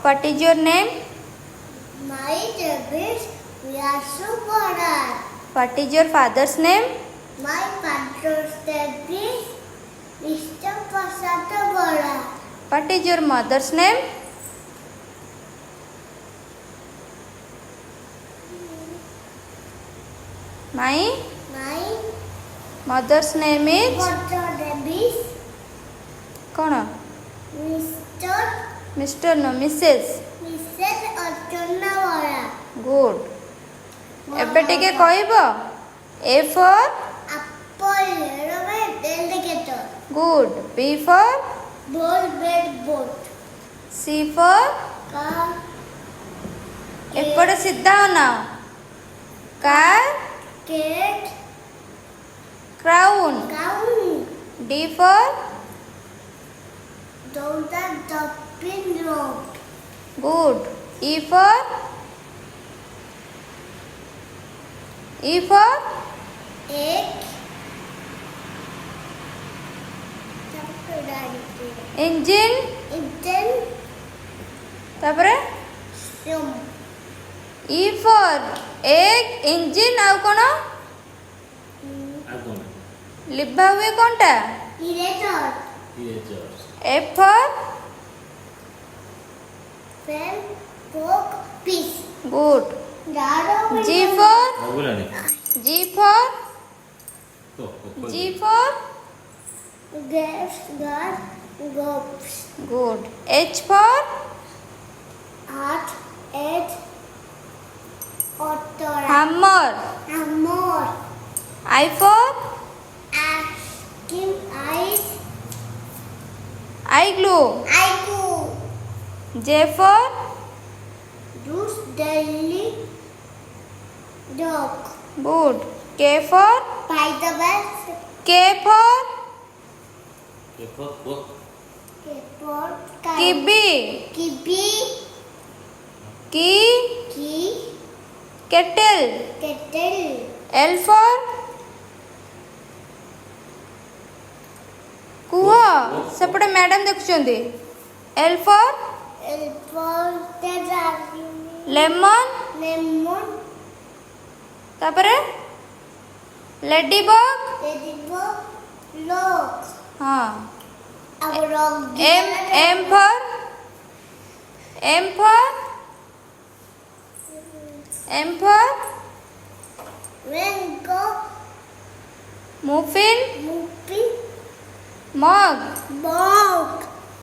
What is your name? My name is Vyasu Bharat. What is your father's name? My father's name is Mr. Prasad Bharat. What is your mother's name? My My mother's name is father's name is कौन? Mr. Mr. No, Mrs. Mrs. Archana Bharat. Good. ଏବେ ଟିକେ କହିବ A for Apple, Robert, alligator. good. B for Ball, bed, boat. C for Car, ଏପଟେ ସିଧା ଅନାଅ car cat, crown. cow. D for Daughter, dumpling, rope. good. E for Egg. engine. Engine. ତାପରେ Sum. E for egg engine ଆଉ କ'ଣ ଲିଭା ହୁଏ କ'ଣଟା Eraser. F for Pen, fork, fish. good. Dado. G for G for G for Gas, gas, gobs. good. H for Heart, head, author. hammer. Hammer. I for Asking eyes. eye glue. I go. J for Juice, daily, dog. good. K for By the best. K for Keyboard. kibi. Kibi. Key Key. kettle. Kettle. L for କୁହ ସେପଟେ madam ଦେଖୁଛନ୍ତି L for Elbow. lemon. Lemon. ତାପରେ ladybug. Ladybug. Log. ହଁ Our dog. M for M for M for Mango. muffin. Movie. Mug. Bog.